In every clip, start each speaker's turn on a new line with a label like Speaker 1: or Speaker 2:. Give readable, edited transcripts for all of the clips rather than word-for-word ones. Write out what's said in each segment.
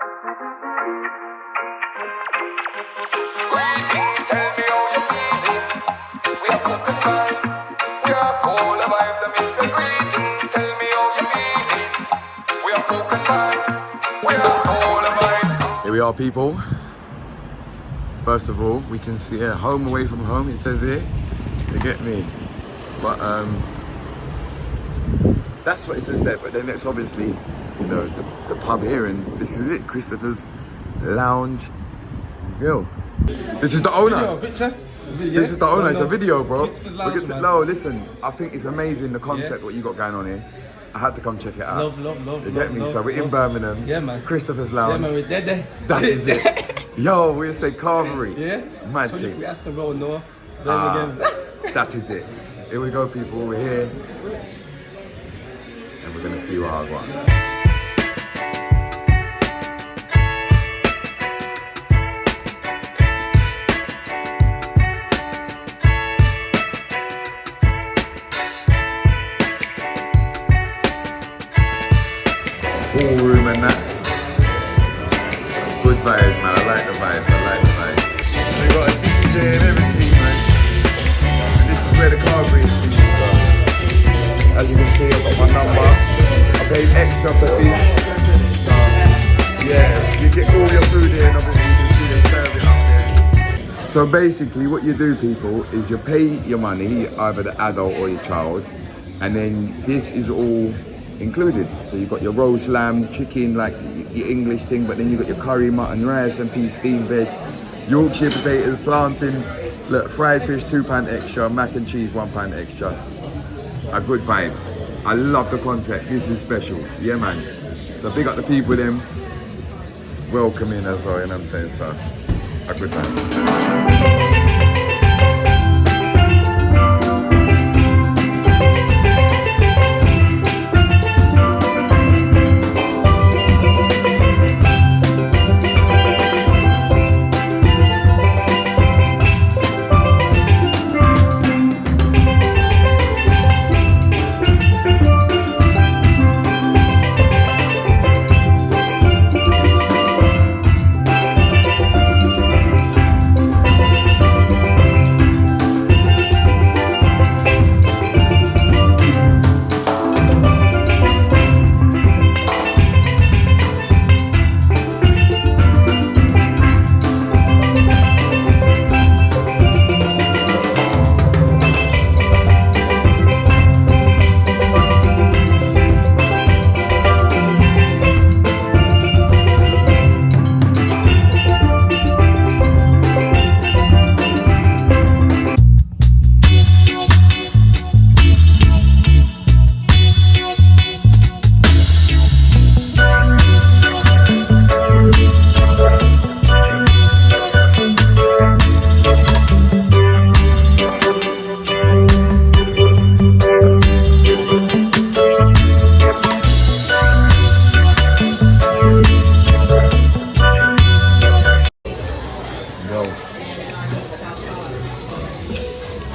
Speaker 1: Here we are, people. First of all, we can see a home away from home, it says here. You get me? But that's what it says there. But then it's obviously, you know, the pub here, and this is it, Christopher's Lounge Grill. This is the owner.
Speaker 2: Picture?
Speaker 1: This is the owner. It's a video, bro.
Speaker 2: Christopher's Lounge, man.
Speaker 1: No, listen. I think it's amazing, the concept, what you got going on here. I had to come check it out.
Speaker 2: Love.
Speaker 1: You get me?
Speaker 2: Love,
Speaker 1: so we're in Birmingham.
Speaker 2: Yeah, man.
Speaker 1: Christopher's Lounge.
Speaker 2: Yeah, man, we're there.
Speaker 1: That is it. Yo, we'll say CARVERY.
Speaker 2: Yeah?
Speaker 1: Magic.
Speaker 2: 23 Aston Road North. Birmingham.
Speaker 1: That is it. Here we go, people. We're here. And we're going to see what I got. Full room and that. Good vibes, man. I like the vibes. We got a DJ and everything, man. And this is where the CARVERY is. So, as you can see, I've got my number. I paid extra for fish. So, yeah, you get all your food here, and obviously you can see they serve it up there. So basically, what you do, people, is you pay your money, either the adult or your child, and then this is all included. So you've got your roast lamb, chicken, like your English thing, but then you've got your curry, mutton, rice and peas, steamed veg, Yorkshire potatoes, plantain, look, fried fish, £2 extra, mac and cheese, £1 extra. A good vibes. I love the concept. This is special. Yeah, man. So big up the people, them welcoming as well, you know what I'm saying? So, a good vibes.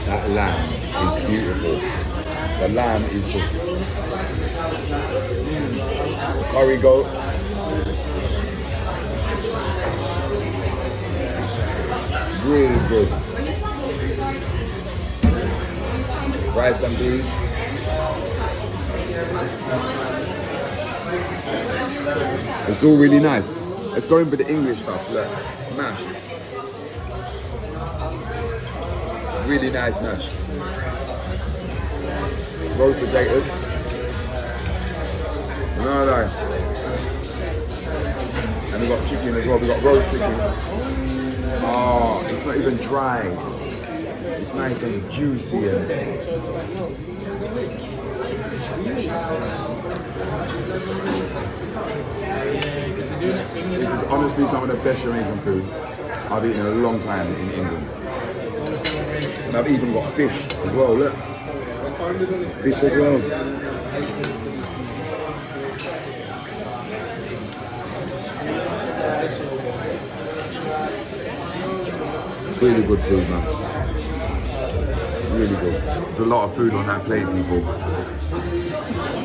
Speaker 1: That lamb is beautiful. The lamb is just curry goat. Really good. Rice and beans. It's all really nice. Let's go in for the English stuff. Look, mash. Really nice mash. Roast potatoes. No. And we got chicken as well. We got roast chicken. Oh, it's not even dry. It's nice and juicy. And this is honestly some of the best Jamaican food I've eaten in a long time in England. And I've even got fish as well, look. Fish as well. Really good food, man. Really good. There's a lot of food on that plate, people.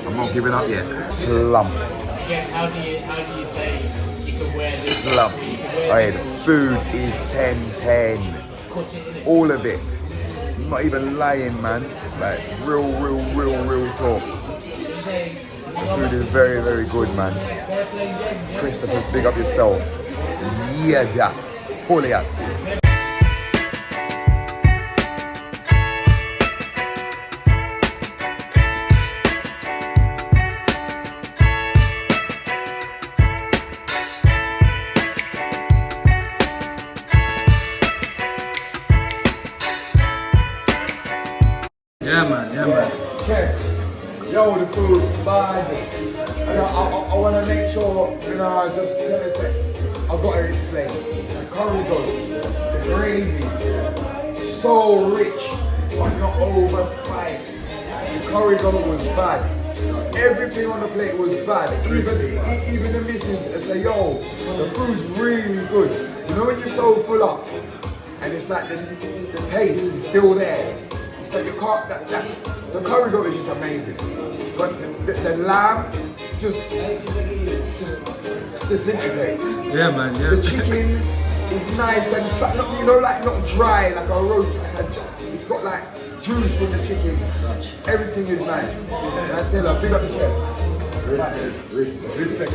Speaker 1: I'm not giving up yet. Slump.
Speaker 3: I guess how do you say you can
Speaker 1: slump. Hey, the food is 10-10. All of it. I'm not even lying, man. Like, real talk. The food is very, very good, man. Christopher, big up yourself. Yeah, that. Fully active.
Speaker 2: Yeah, man.
Speaker 1: Okay. Yo, the food, bad. I want to make sure, just tell us that I've got to explain. The curry goat, the gravy, so rich, but not oversized. The curry goat was bad. Everything on the plate was bad. Even the missus say, yo, the food's really good. You know when you're so full up, and it's like the taste is still there. It's like you can't, the curry goat is just amazing. But the lamb just disintegrates.
Speaker 2: Yeah, man. Yeah.
Speaker 1: The chicken is nice and like not dry like a roast. It's got like juice in the chicken. Everything is nice. And I tell her, big up the chef. Respect.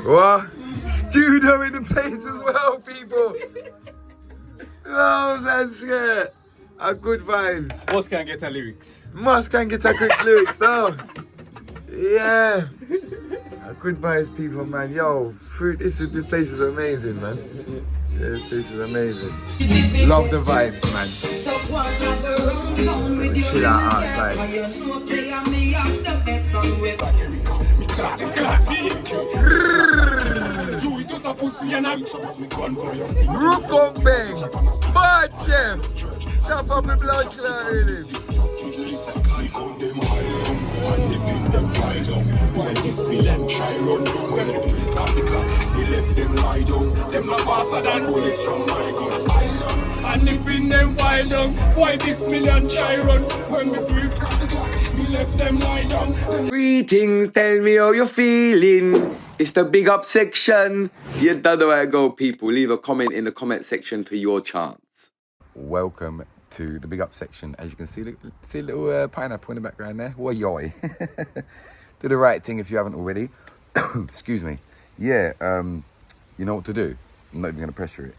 Speaker 1: What? Studio in the place as well, people. No, that's good. A good vibes.
Speaker 2: Boss can get a lyrics.
Speaker 1: Must can get a quick lyrics, no? Yeah. A good vibes, people, man. Yo, food, this place is amazing, man. Yeah, this place is amazing. Love the vibes, man. Chill out outside. Rook on bang. Bad chef. Chop up the blood clot in
Speaker 2: And if in them file down, why this million try run? When we twist got the clock, we left them lie down.
Speaker 1: Greetings, tell me how you're feeling. It's the big up section. You don't know where I go, people. Leave a comment in the comment section for your chance. Welcome to the big up section. As you can see a little pineapple in the background there. What yoy. Do the right thing if you haven't already. Excuse me. Yeah, you know what to do. I'm not even going to pressure it.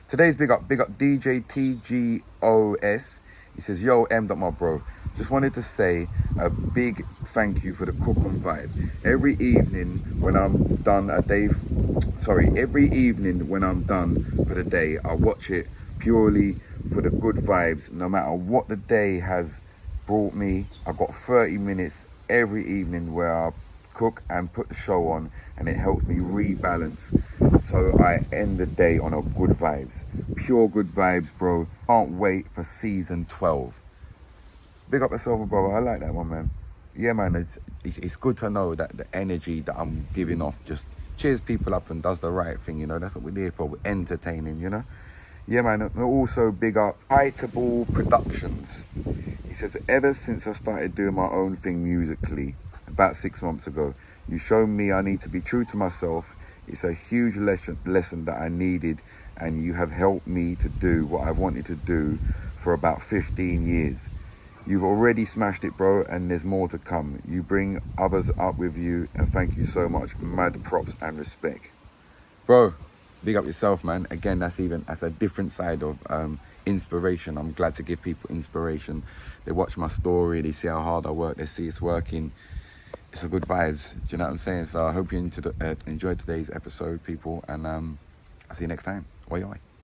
Speaker 1: Today's big up DJ TGOS. He says, yo, my bro. Just wanted to say a big thank you for the cook on vibe. Every evening when I'm done for the day, I watch it purely for the good vibes. No matter what the day has brought me, I've got 30 minutes every evening where I cook and put the show on, and it helps me rebalance. So I end the day on a good vibes. Pure good vibes, bro. Can't wait for season 12. Big up yourself, bro. I like that one, man. Yeah, man, it's good to know that the energy that I'm giving off just cheers people up and does the right thing, you know. That's what we're here for. We're entertaining, you know. Yeah, man. And also big up Itable Productions. He says, ever since I started doing my own thing musically, about 6 months ago, you showed me I need to be true to myself. It's a huge lesson that I needed, and you have helped me to do what I wanted to do for about 15 years. You've already smashed it, bro, and there's more to come. You bring others up with you, and thank you so much. Mad props and respect. Bro, big up yourself, man. Again, that's a different side of inspiration. I'm glad to give people inspiration. They watch my story, they see how hard I work, they see it's working. It's a good vibes. Do you know what I'm saying? So I hope you enjoyed today's episode, people, and I'll see you next time. Oi, oi.